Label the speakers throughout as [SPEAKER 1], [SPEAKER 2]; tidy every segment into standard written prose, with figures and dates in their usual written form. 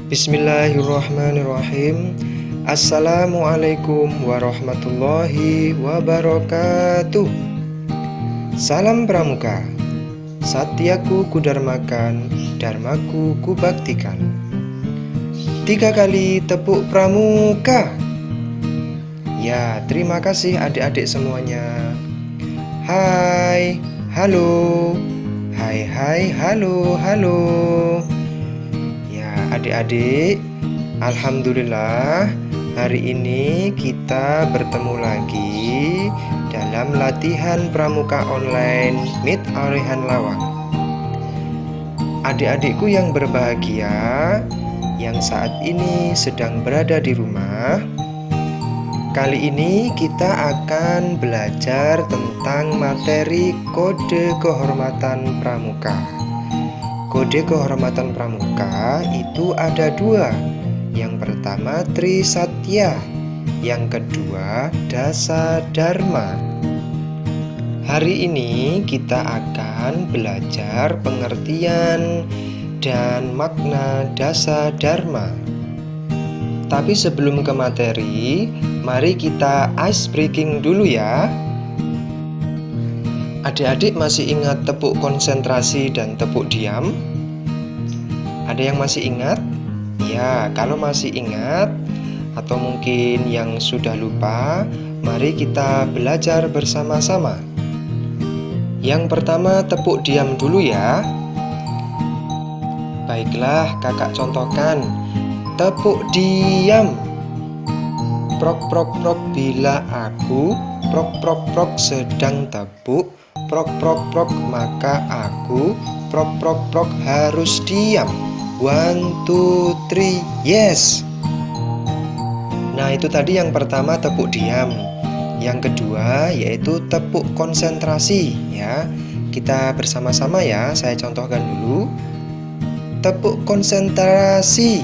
[SPEAKER 1] Bismillahirrahmanirrahim. Assalamualaikum warahmatullahi wabarakatuh. Salam pramuka. Satyaku kudarmakan, dharmaku kubaktikan. 3 kali tepuk pramuka. Ya, terima kasih adik-adik semuanya. Hai, halo. Hai, halo, halo. Adik-adik, alhamdulillah hari ini kita bertemu lagi dalam latihan pramuka online Meet Arehan Lawang. Adik-adikku yang berbahagia, yang saat ini sedang berada di rumah, kali ini kita akan belajar tentang materi kode kehormatan pramuka. Kode kehormatan pramuka itu ada 2. Yang pertama Trisatya, yang kedua Dasa Dharma. Hari ini kita akan belajar pengertian dan makna Dasa Dharma. Tapi sebelum ke materi, mari kita ice breaking dulu ya. Adik-adik masih ingat tepuk konsentrasi dan tepuk diam? Ada yang masih ingat? Ya, kalau masih ingat atau mungkin yang sudah lupa, mari kita belajar bersama-sama. Yang pertama tepuk diam dulu ya. Baiklah, kakak contohkan. Tepuk diam. Prok prok prok bila aku prok prok prok sedang tepuk, prok prok prok maka aku prok prok prok harus diam. 1, 2, 3, yes. Nah, itu tadi yang pertama tepuk diam. Yang kedua yaitu tepuk konsentrasi ya. Kita bersama-sama ya, saya contohkan dulu. Tepuk konsentrasi.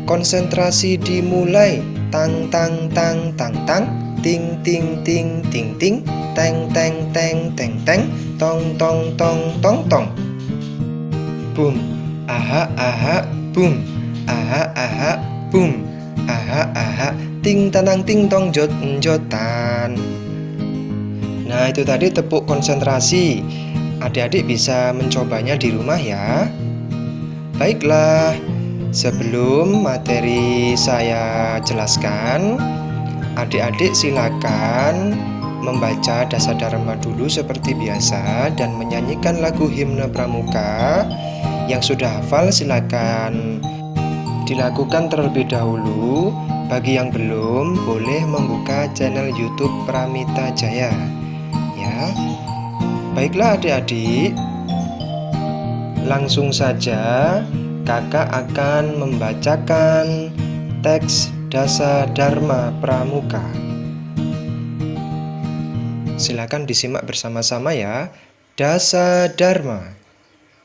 [SPEAKER 1] Konsentrasi dimulai. Tang tang tang tang tang, ting ting ting ting ting, teng teng teng teng teng, tong tong tong tong tong. Boom, aha aha, boom, aha aha, boom, aha aha, ting tanang ting tong jot jotan. Nah, itu tadi tepuk konsentrasi. Adik-adik bisa mencobanya di rumah ya. Baiklah, sebelum materi saya jelaskan, adik-adik silakan membaca Dasa Dharma dulu seperti biasa dan menyanyikan lagu himne pramuka. Yang sudah hafal silakan dilakukan terlebih dahulu. Bagi yang belum, boleh membuka channel YouTube Pramita Jaya ya. Baiklah adik-adik, langsung saja kakak akan membacakan teks Dasa Dharma Pramuka. Silakan disimak bersama-sama ya. Dasa Dharma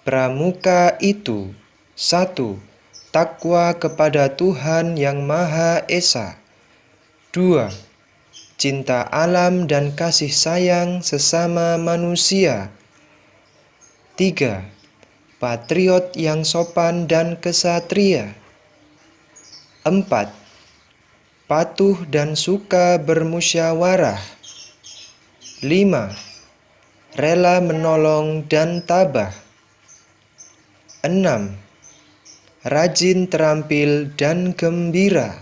[SPEAKER 1] Pramuka itu 1. Takwa kepada Tuhan Yang Maha Esa. 2. Cinta alam dan kasih sayang sesama manusia. 3. Patriot yang sopan dan kesatria. 4. Patuh dan suka bermusyawarah. 5. Rela menolong dan tabah. 6. Rajin, terampil, dan gembira.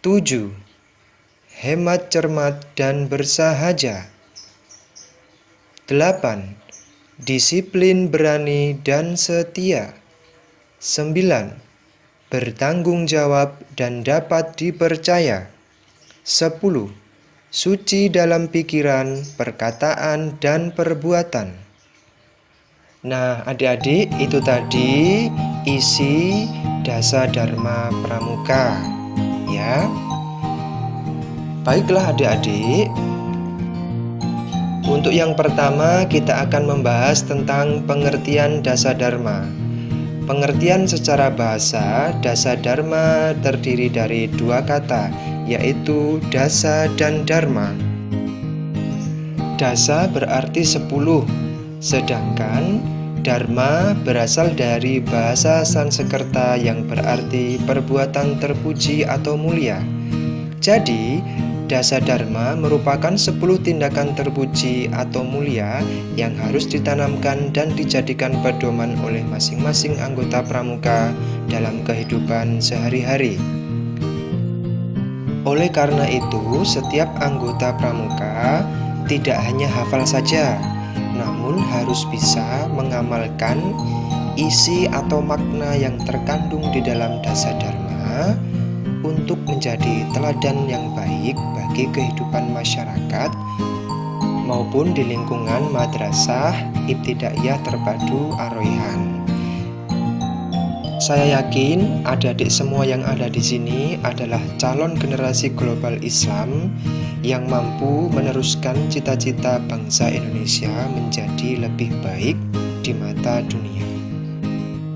[SPEAKER 1] 7. Hemat, cermat, dan bersahaja. 8. Disiplin, berani, dan setia. 9. Bertanggung jawab dan dapat dipercaya. 10. Suci dalam pikiran, perkataan, dan perbuatan. Nah, adik-adik, itu tadi isi Dasa Dharma Pramuka ya. Baiklah adik-adik, untuk yang pertama kita akan membahas tentang pengertian Dasa Dharma. Pengertian secara bahasa, Dasa Dharma terdiri dari 2 kata, yaitu dasa dan dharma. Dasa berarti 10, sedangkan Dharma berasal dari bahasa Sanskerta yang berarti perbuatan terpuji atau mulia. Jadi, dasa dharma merupakan 10 tindakan terpuji atau mulia yang harus ditanamkan dan dijadikan pedoman oleh masing-masing anggota pramuka dalam kehidupan sehari-hari. Oleh karena itu, setiap anggota pramuka tidak hanya hafal saja, namun harus bisa mengamalkan isi atau makna yang terkandung di dalam dasa dharma untuk menjadi teladan yang baik bagi kehidupan masyarakat maupun di lingkungan madrasah ibtidaiyah terpadu Ar-Rayhan. Saya yakin adik-adik semua yang ada di sini adalah calon generasi global Islam yang mampu meneruskan cita-cita bangsa Indonesia menjadi lebih baik di mata dunia.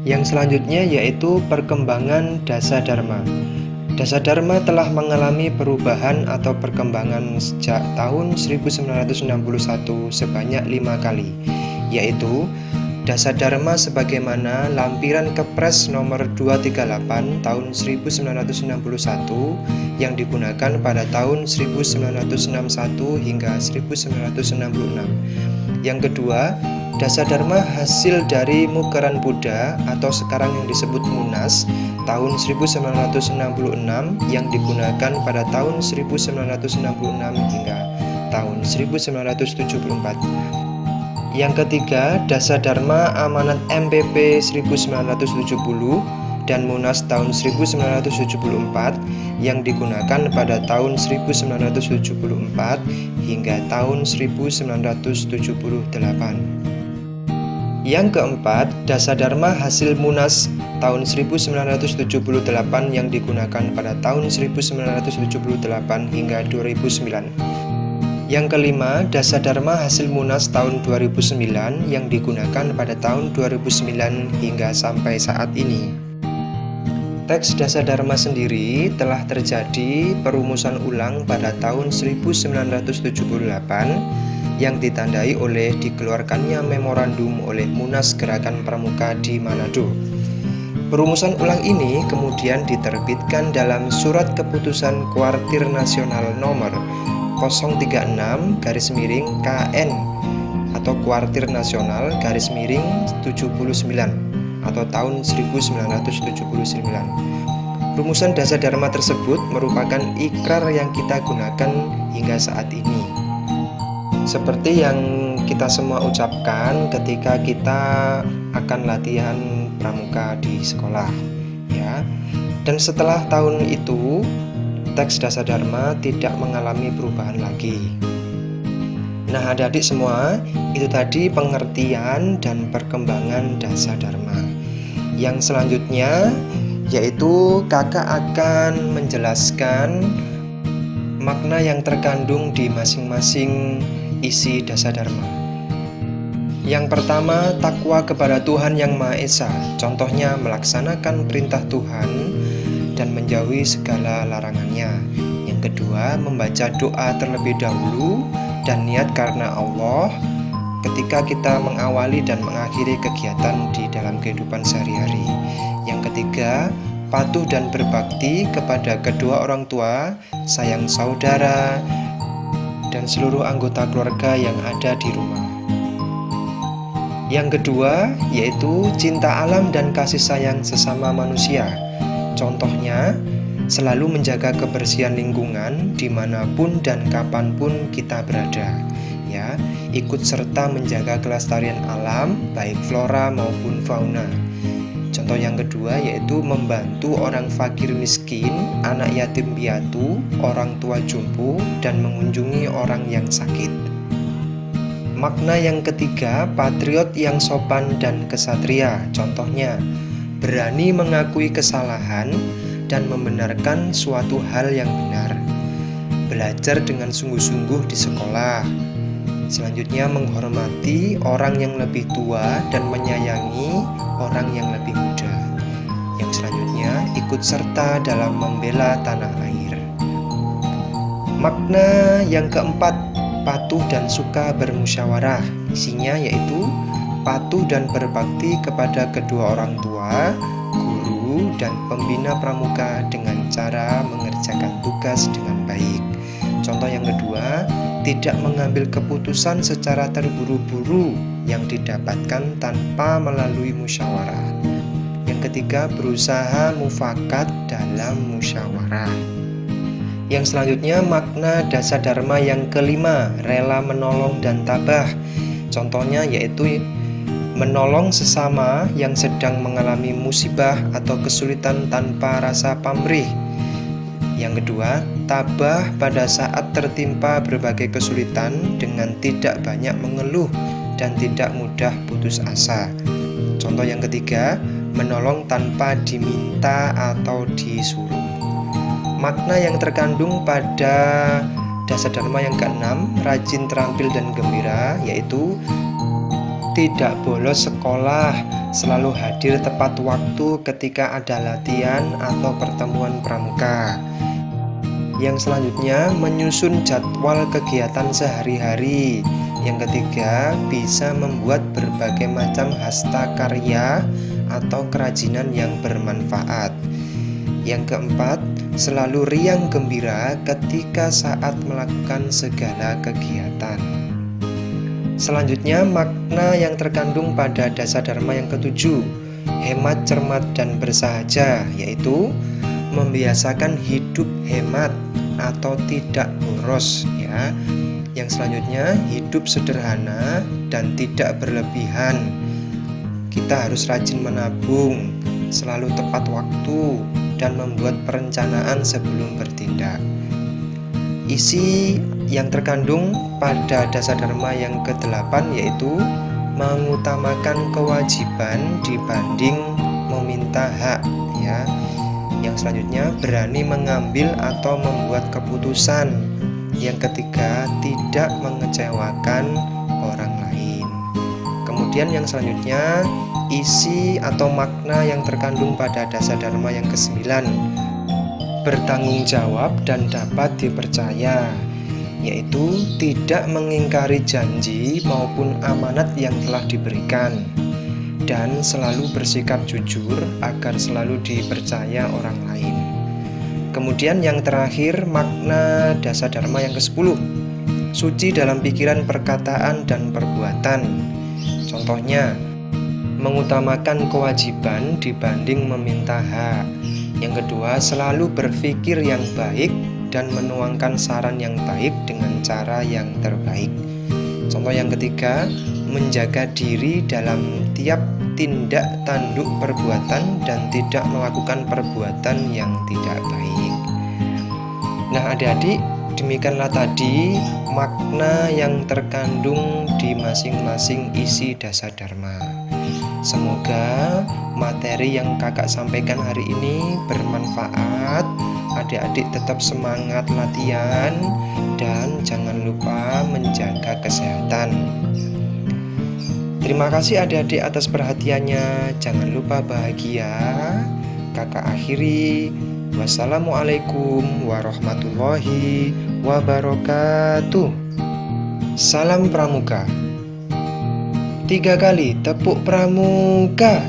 [SPEAKER 1] Yang selanjutnya yaitu perkembangan dasa dharma. Dasa dharma telah mengalami perubahan atau perkembangan sejak tahun 1961 sebanyak 5 kali, yaitu Dasa Dharma sebagaimana lampiran Kepres nomor 238 tahun 1961 yang digunakan pada tahun 1961 hingga 1966. Yang kedua, Dasa Dharma hasil dari Mukeran Buddha atau sekarang yang disebut Munas tahun 1966 yang digunakan pada tahun 1966 hingga tahun 1974. Yang ketiga, Dasa Dharma Amanat MPP 1970 dan Munas tahun 1974 yang digunakan pada tahun 1974 hingga tahun 1978. Yang keempat, Dasa Dharma hasil Munas tahun 1978 yang digunakan pada tahun 1978 hingga 2009. Yang kelima, Dasa Dharma hasil Munas tahun 2009 yang digunakan pada tahun 2009 hingga sampai saat ini. Teks Dasa Dharma sendiri telah terjadi perumusan ulang pada tahun 1978 yang ditandai oleh dikeluarkannya memorandum oleh Munas Gerakan Pramuka di Manado. Perumusan ulang ini kemudian diterbitkan dalam Surat Keputusan Kuartir Nasional nomor 036-KN atau Kuartir Nasional _79 atau tahun 1979. Rumusan Dasa Dharma tersebut merupakan ikrar yang kita gunakan hingga saat ini. Seperti yang kita semua ucapkan ketika kita akan latihan pramuka di sekolah, ya. Dan setelah tahun itu teks Dasa Dharma tidak mengalami perubahan lagi. Nah, adik-adik semua, itu tadi pengertian dan perkembangan Dasa Dharma. Yang selanjutnya yaitu kakak akan menjelaskan makna yang terkandung di masing-masing isi Dasa Dharma. Yang pertama, takwa kepada Tuhan Yang Maha Esa. Contohnya melaksanakan perintah Tuhan dan menjauhi segala larangannya. Yang kedua, membaca doa terlebih dahulu dan niat karena Allah ketika kita mengawali dan mengakhiri kegiatan di dalam kehidupan sehari-hari. Yang ketiga, patuh dan berbakti kepada kedua orang tua, sayang saudara, dan seluruh anggota keluarga yang ada di rumah. Yang kedua, yaitu cinta alam dan kasih sayang sesama manusia. Contohnya, selalu menjaga kebersihan lingkungan dimanapun dan kapanpun kita berada. Ya, ikut serta menjaga kelestarian alam, baik flora maupun fauna. Contoh yang kedua yaitu membantu orang fakir miskin, anak yatim piatu, orang tua jompo, dan mengunjungi orang yang sakit. Makna yang ketiga, patriot yang sopan dan kesatria. Contohnya, berani mengakui kesalahan dan membenarkan suatu hal yang benar. Belajar dengan sungguh-sungguh di sekolah. Selanjutnya, menghormati orang yang lebih tua dan menyayangi orang yang lebih muda. Yang selanjutnya, ikut serta dalam membela tanah air. Makna yang keempat, patuh dan suka bermusyawarah. Isinya yaitu patuh dan berbakti kepada kedua orang tua, guru, dan pembina pramuka dengan cara mengerjakan tugas dengan baik. Contoh yang kedua, tidak mengambil keputusan secara terburu-buru yang didapatkan tanpa melalui musyawarah. Yang ketiga, berusaha mufakat dalam musyawarah. Yang selanjutnya, makna dasar dharma yang kelima, rela menolong dan tabah. Contohnya yaitu menolong sesama yang sedang mengalami musibah atau kesulitan tanpa rasa pamrih. Yang kedua, tabah pada saat tertimpa berbagai kesulitan dengan tidak banyak mengeluh dan tidak mudah putus asa. Contoh yang ketiga, menolong tanpa diminta atau disuruh. Makna yang terkandung pada dasar dharma yang keenam, rajin, terampil, dan gembira, yaitu tidak bolos sekolah, selalu hadir tepat waktu ketika ada latihan atau pertemuan pramuka. Yang selanjutnya, menyusun jadwal kegiatan sehari-hari. Yang ketiga, bisa membuat berbagai macam hasta karya atau kerajinan yang bermanfaat. Yang keempat, selalu riang gembira ketika saat melakukan segala kegiatan. Selanjutnya, makna yang terkandung pada dasar dharma yang ketujuh, hemat, cermat, dan bersahaja, yaitu membiasakan hidup hemat atau tidak boros, ya. Yang selanjutnya, hidup sederhana dan tidak berlebihan. Kita harus rajin menabung, selalu tepat waktu, dan membuat perencanaan sebelum bertindak. Isi yang terkandung pada dasar dharma yang ke-8 yaitu mengutamakan kewajiban dibanding meminta hak, ya. Yang selanjutnya, berani mengambil atau membuat keputusan. Yang ketiga, tidak mengecewakan orang lain. Kemudian yang selanjutnya, isi atau makna yang terkandung pada dasar dharma yang ke-9, bertanggung jawab dan dapat dipercaya, yaitu tidak mengingkari janji maupun amanat yang telah diberikan, dan selalu bersikap jujur agar selalu dipercaya orang lain. Kemudian yang terakhir, makna dasar dharma yang ke-10, suci dalam pikiran, perkataan, dan perbuatan. Contohnya, mengutamakan kewajiban dibanding meminta hak. Yang kedua, selalu berpikir yang baik dan menuangkan saran yang baik dengan cara yang terbaik. Contoh yang ketiga, menjaga diri dalam tiap tindak tanduk perbuatan dan tidak melakukan perbuatan yang tidak baik. Nah, adik-adik, demikianlah tadi makna yang terkandung di masing-masing isi dasar dharma. Semoga materi yang kakak sampaikan hari ini bermanfaat. Adik-adik tetap semangat latihan dan jangan lupa menjaga kesehatan. Terima kasih adik-adik atas perhatiannya. Jangan lupa bahagia. Kakak akhiri. Wassalamualaikum warahmatullahi wabarakatuh. Salam pramuka. 3 kali tepuk pramuka.